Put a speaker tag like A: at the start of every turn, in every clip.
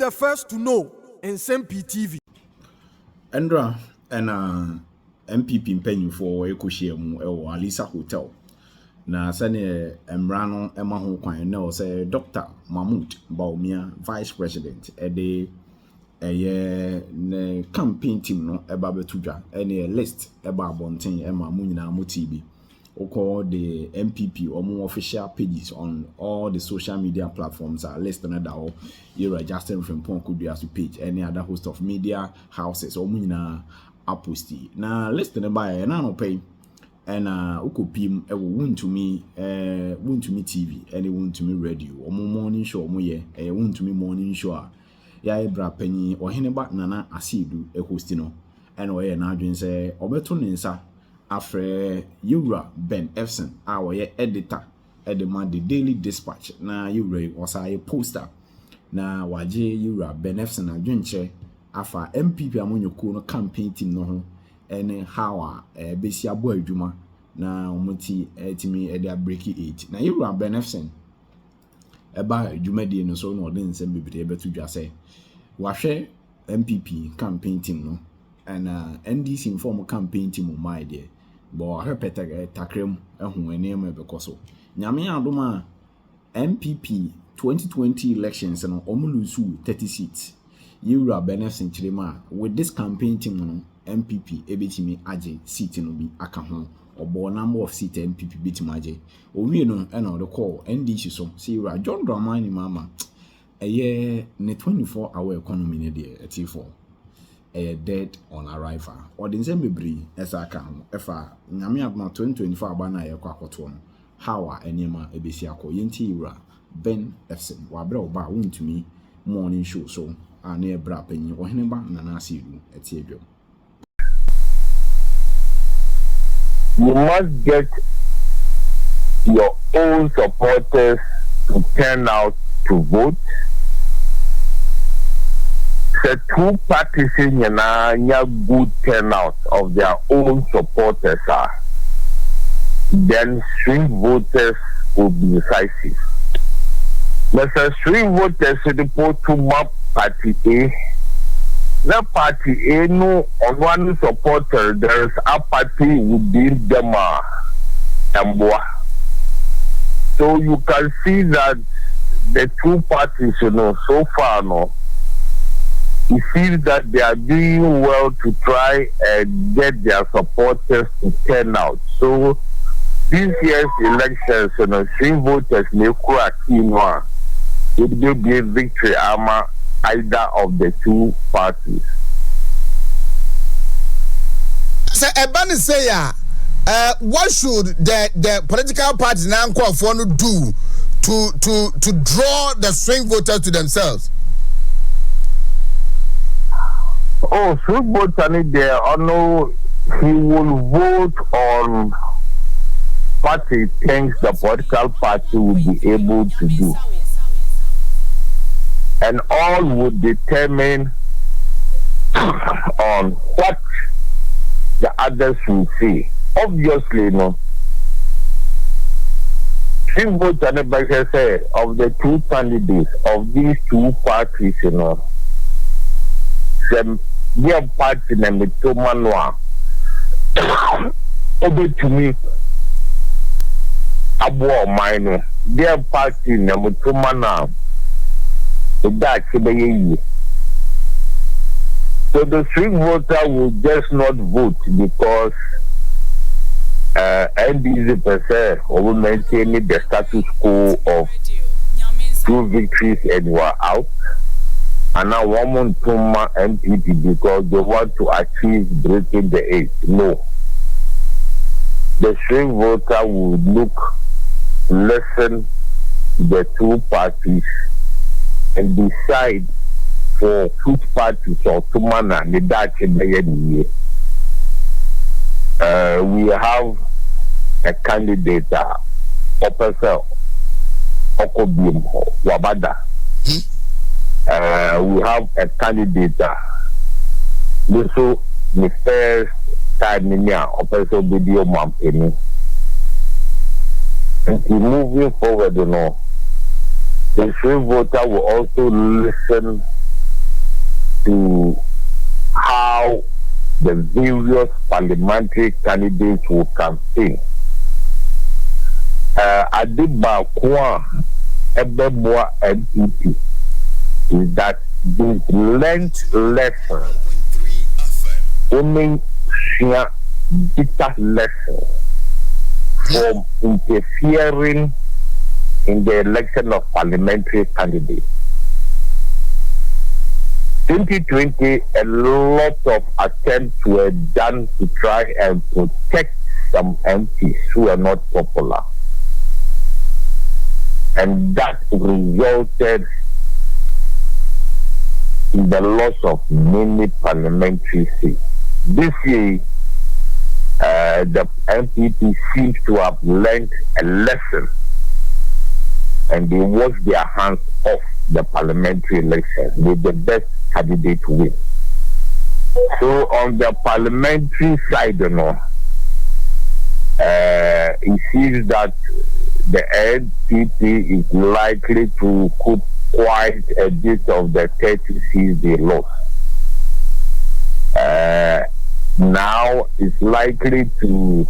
A: the first to know Nsem-Pii TV.
B: Andra and MPP mpanyinfo ekohia mu Alisa Hotel. Na sane Emrano Emma ho kwan na o say Dr. Mahmoud Baumia Vice President ede ne campaign team no eba betudwa ene list eba abonten ema mu nyina mo TV. Call the MPP or more official pages on all the social media platforms are listed that you're adjusting from Ponkudia's page, any other host of media houses or muna aposti. Now listed by an anno pay and ukupim won to me TV, any won to me radio or morning show moye a won to me morning show. Ya bra penny or heneba nana asidu a hostino and or an say obeton insa. After Yura Ben Ephson, our editor at the Daily Dispatch. Na Yura was a poster. Na waje Yura Ben Ephson a junche afa MPP amonyoku no campaign team no ene how besia boy adwuma na omuti etimi e dia break 8. Na Yura Ben Ephson eba adwumadi no so no de nsem bebre betudwa se wahwe MPP campaign team no and NDC inform campaign team my idea. But her peta takrem ehun enema Bcoz nyame adoma MPP 2020 elections no omulusu 30 seats. Yura benefit chirema with this campaign team no MPP ebetimi age seat no bi aka ho obo number of seat MPP betimi age owie no e na the call NDC so see Yura John Dramani mama eye ne 24-hour economy ne de eti4 dead on arrival. Or the Nsem-Pii as I can efa nyame adma 2024 abana ye kwa akoto no how enema ebesiako yenti Yura Ben Ephson wa bra oba wontumi morning show so na e bra panyi oheneba nana asidu eti edwo.
C: You must get your own supporters to turn out to vote. The two parties in good turnout of their own supporters are, then swing voters will be decisive. Mr. Swing voters report to my party A. The party A no on one supporter there is a party within them and so you can see that the two parties so far you feel that they are doing well to try and get their supporters to turn out. So this year's elections, swing voters may crack quinoa. It will be a victory ama either of the two parties.
D: So Ebani say what should the political parties now do to draw the swing voters to themselves?
C: Oh, swing voter there, no, he will vote on what he thinks the political party will be able to do. And all would determine on what the others will say. Obviously, swing voter say of the two candidates of these two parties, their party name to Manoa. Over to me, Abo Mino. Their party name to Mana. So the swing voter will just not vote because NDC per se will maintain the status quo of 2 victories and you are out. And now one month to my MPP because they want to achieve breaking the 8. No. The swing voter will listen to the two parties and decide for which parties or to manner the Dutch in the year. We have a candidate, Officer Okobim Wabada. We have a candidate, the first time in here, Officer Video Mampini. And moving forward, the swing voter will also listen to how the various parliamentary candidates will campaign. Addo Ebeboa NPP is that they learned lessons, only share bitter lessons from interfering in the election of parliamentary candidates. 2020, a lot of attempts were done to try and protect some MPs who are not popular. And that resulted in the loss of many parliamentary seats. This year, the MPP seems to have learned a lesson, and they wash their hands off the parliamentary elections with the best candidate win. So on the parliamentary side, it seems that the NPP is likely to coup quite a bit of the 30 seats they lost. Now it's likely to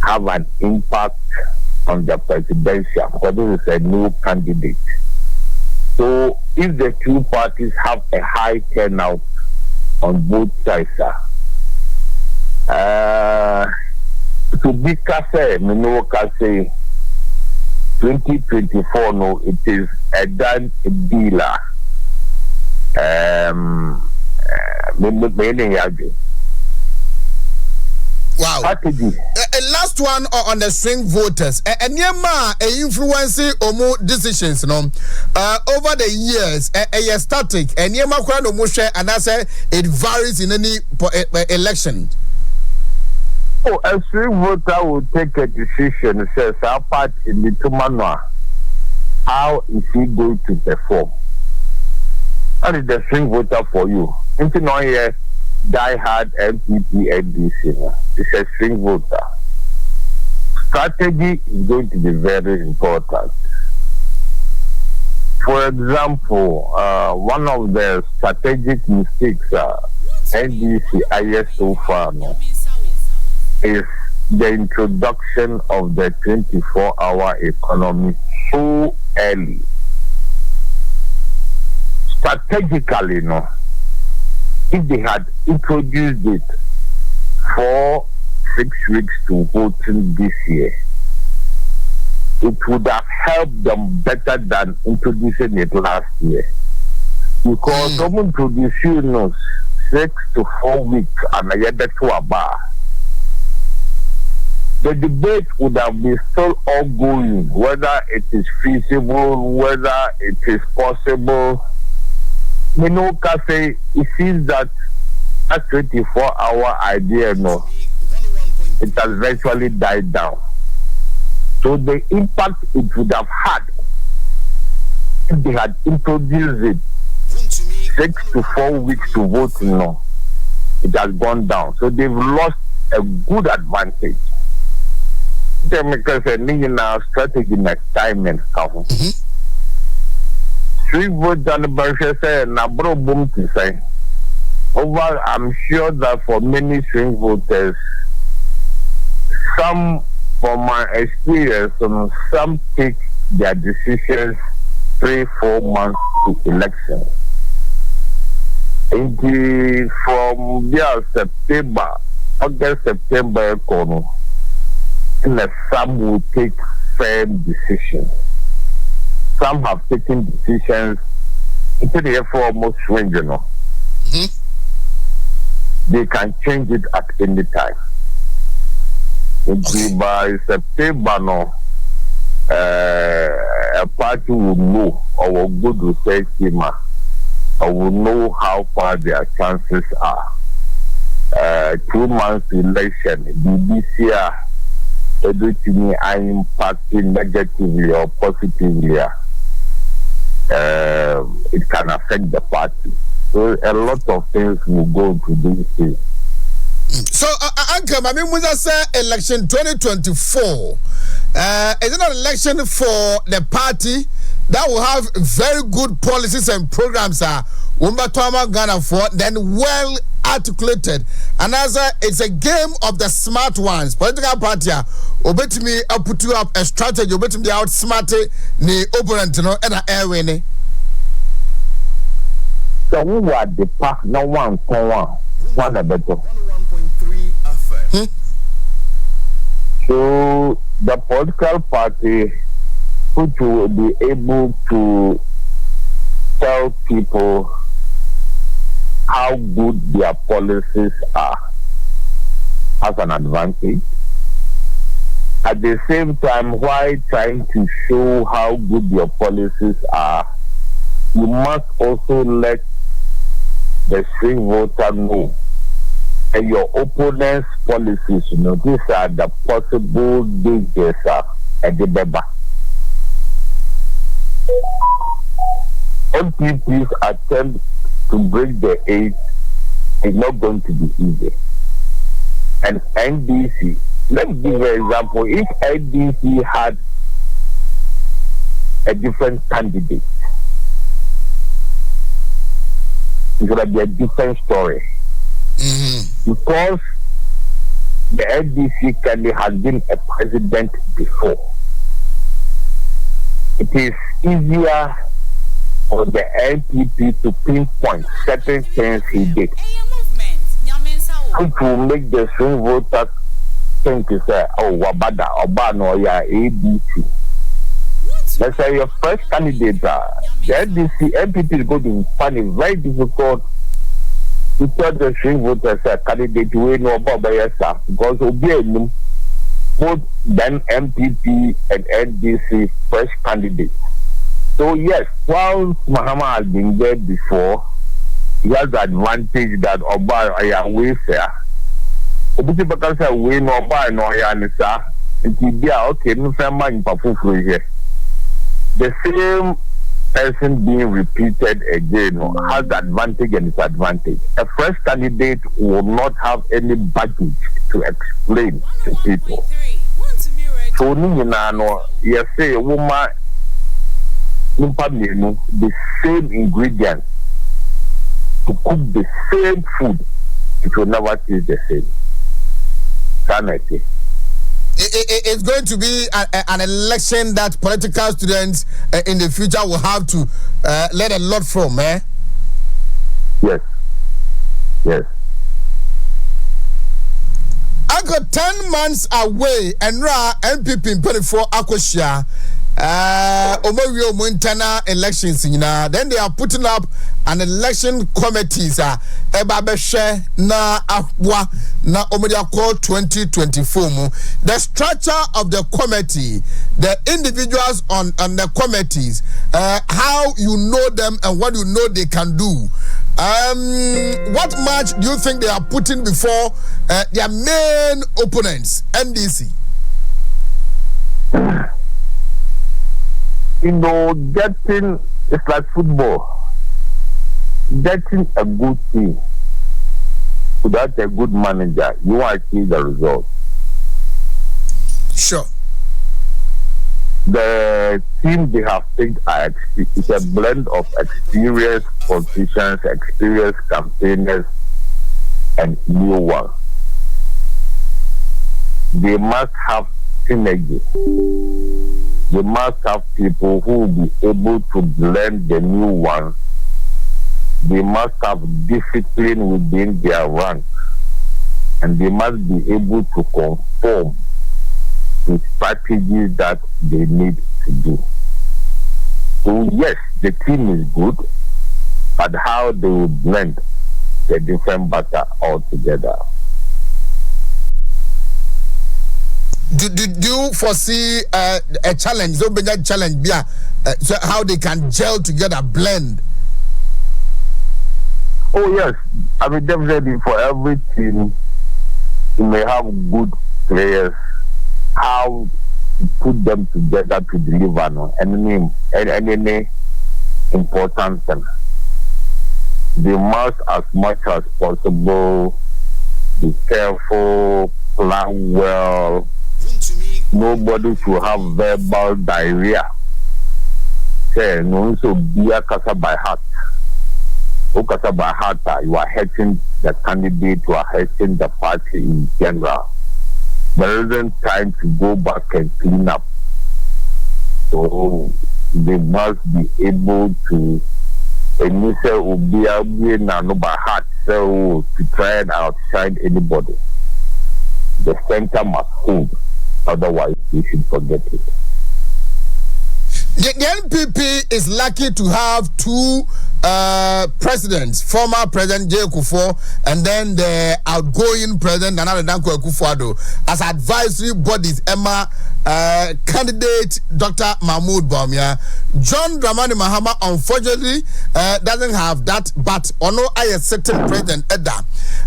C: have an impact on the presidential, because this is a new candidate. So if the two parties have a high turnout on both sides, to be Kase, Minokase 2024, no, it is a done deal.
D: Wow. Last one on the swing voters. And yema influencing omo decisions no. Over the years, a static and yema kwa no mo share and I say it varies in any election.
C: Oh, a swing voter will take a decision, says our part in the Tumanwa. How is he going to perform? That is the swing voter for you. Into 9 years, die hard MPP NDC. It's a swing voter. Strategy is going to be very important. For example, one of the strategic mistakes NDC IS so far is the introduction of the 24-hour economy so early. Strategically, if they had introduced it 4-6 weeks to voting this year, it would have helped them better than introducing it last year. Because someone producing 6 to 4 weeks and a year to a bar, the debate would have been still ongoing, whether it is feasible, whether it is possible. Say it seems that 24-hour idea, it has eventually died down. So the impact it would have had if they had introduced it 6 to 4 weeks to vote, it has gone down. So they've lost a good advantage. Because a strategy next time and stuff. Swing vote on the Berkshire say Nabro boom to say. Over, I'm sure that for many swing voters, some, from my experience, some take their decisions 3-4 months to election. And from there, September, August, September, some will take firm decisions. Some have taken decisions into the effort almost swing, They can change it at any time. By September, a party will know or will go to say or will know how far their chances are. 2 months election, BBC everything are impacting negatively or positively. It can affect the party. So a lot of things will go into this thing.
D: So, Uncle, I mean, when I say election 2024, is it an election for the party that will have very good policies and programs Ghana for, then well articulated. And as it's a game of the smart ones. Political party obetimi put you up a strategy, obetimi outsmart the opponent and air winning.
C: So we are the pack no one a better.
A: 101.3 FM.
C: So the political party which will be able to tell people how good their policies are has an advantage. At the same time, while trying to show how good your policies are, you must also let the swing voter know and your opponent's policies, these are the possible dangers at the beba. MPP's attempt to break the age is not going to be easy. And NDC, let me give you an example. If NDC had a different candidate, it would be a different story. Because the NDC candidate has been a president before, it is easier for the NPP to pinpoint certain things he did, which will make the swing voters think to say, oh, Wabada, Obano, ya ABC. Let's say your first candidate, the NPP is going to find it very difficult to tell the swing voters candidate we know about Bayesa, because Obienum, both then MPP and NDC fresh candidates. So yes, while Mahama has been there before, he has the advantage that Oba is welfare. Obiti because we know Oba no Yanisa, and Tibia okay, no family in Papufu here. The same person being repeated again has the advantage and disadvantage. A fresh candidate will not have any baggage to explain to people. So you say woman the same ingredients to cook the same food, it will never taste the same. Sanity.
D: It's going to be an election that political students in the future will have to learn a lot from, eh?
C: Yes. Yes.
D: I got 10 months away and MPP in 24 Akosia. Internal elections, then they are putting up an election committees. Ebabeshe na Akwa na Omodia call 2024. The structure of the committee, the individuals on the committees, how you know them and what you know they can do. What match do you think they are putting before their main opponents, NDC?
C: Getting, it's like football. Getting a good team without a good manager, you want to see the result.
D: Sure.
C: The team they have picked is a blend of experienced politicians, experienced campaigners, and new ones. They must have synergy. They must have people who will be able to blend the new ones. They must have discipline within their ranks. And they must be able to conform to strategies that they need to do. So yes, the team is good, but how they will blend the different batter altogether.
D: Do you foresee a challenge? So big challenge, so how they can gel together, blend?
C: Oh yes, I mean definitely for every team, you may have good players. How to put them together to deliver any important thing. They must, as much as possible, be careful, plan well. Nobody should have verbal diarrhea. say no so be a kasa by heart. Okasa by heart, you are hurting the candidate, you are hurting the party in general. There isn't time to go back and clean up. So they must be able to, and you say, will be no by heart, so to try and outshine anybody. The center must hold, otherwise we should forget it.
D: The NPP is lucky to have two presidents, former President J. Kuffour and then the outgoing President Nana Danko Kuffour as advisory bodies. Emma candidate Dr. Mahmoud Bawumia. John Dramani Mahama unfortunately doesn't have that, but ono I certain President Edda.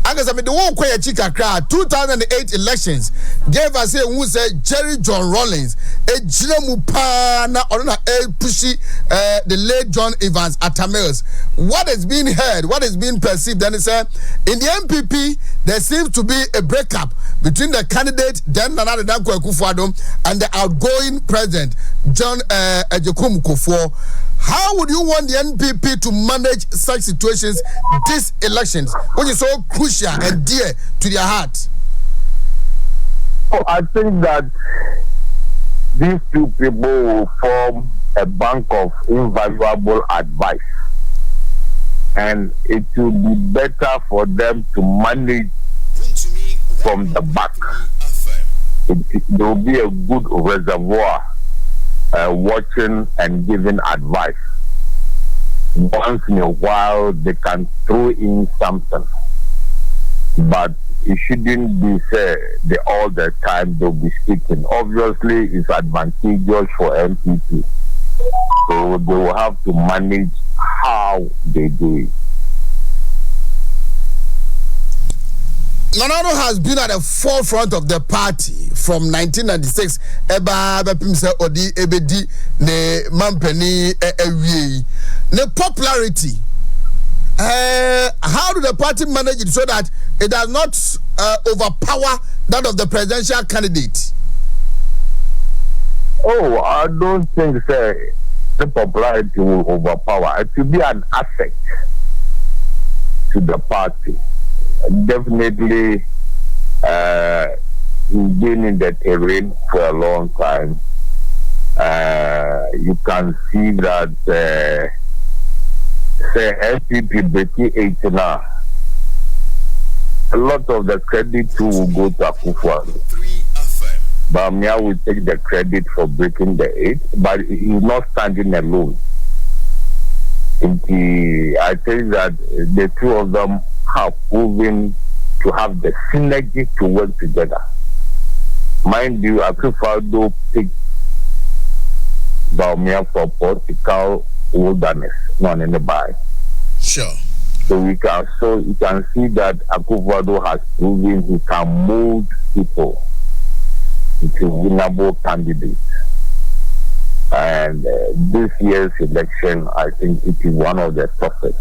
D: Because I mean the one kwaya chika kra 2008 elections gave us here who said Jerry John Rawlings a jiramupa na orona pushy the late John Evans Atamils. What is being heard, what is being perceived, then is in the NPP there seems to be a breakup between the candidate then Nana Danko Kuffour and the outgoing President John Ejekum Kuffour. How would you want the NPP to manage such situations, these elections, which is so crucial and dear to their heart?
C: Oh, I think that these two people will form a bank of invaluable advice. And it will be better for them to manage from the back. There will be a good reservoir watching and giving advice. Once in a while, they can throw in something. But it shouldn't be said all the time they'll be speaking. Obviously, it's advantageous for MPP. So they will have to manage how they do it.
D: Nonano has been at the forefront of the party from 1996. Eba bepimse odi ebedi ne mampeni ewie. Ne popularity. How do the party manage it so that it does not overpower that of the presidential candidate?
C: Oh, I don't think the popularity will overpower. It will be an asset to the party. Definitely, he's been in the terrain for a long time. You can see that FPP Betty 8 now. A lot of the credit too will go to Kuffour. Bawumia will take the credit for breaking the 8, but he's not standing alone. I think that the two of them have proven to have the synergy to work together. Mind you, Akufo picked Bawumia for political wilderness, not in the buy.
D: Sure.
C: So you can see that Akufo has proven he can mold people into winnable candidates. And this year's election, I think it is one of the toughest.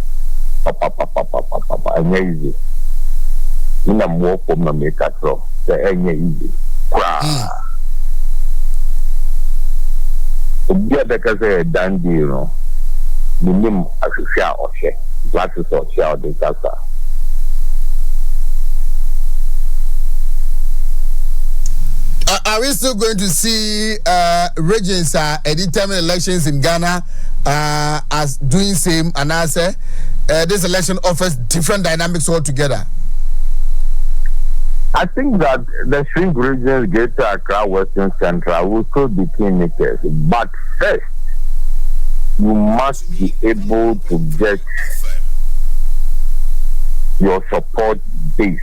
C: Amazing. In a more from the maker, so easy. Because a dandy, you know, the name as a share or share, glasses or share the casa.
D: Are we still going to see regions determined elections in Ghana as doing same, and as this election offers different dynamics altogether?
C: I think that the swing regions, Greater Accra, Western Central, will still be kingmakers. But first, you must be able to get your support base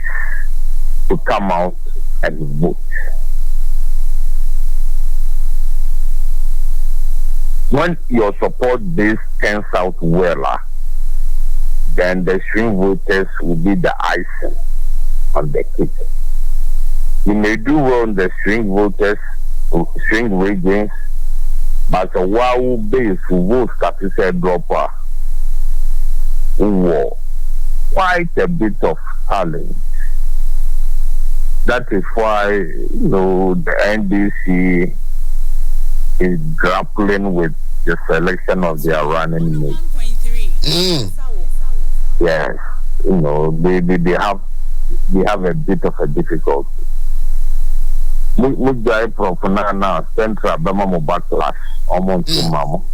C: to come out and vote. When your support base turns out well, then the swing voters will be the icing on the cake. You may do well on the swing voters, swing regions, but a wow base will start to say dropper. Quite a bit of challenge. That is why, you know, the NDC is grappling with the selection of their running mate. Yes, they have a bit of a difficulty. We guy from now central Bama backlash almost to Mamo.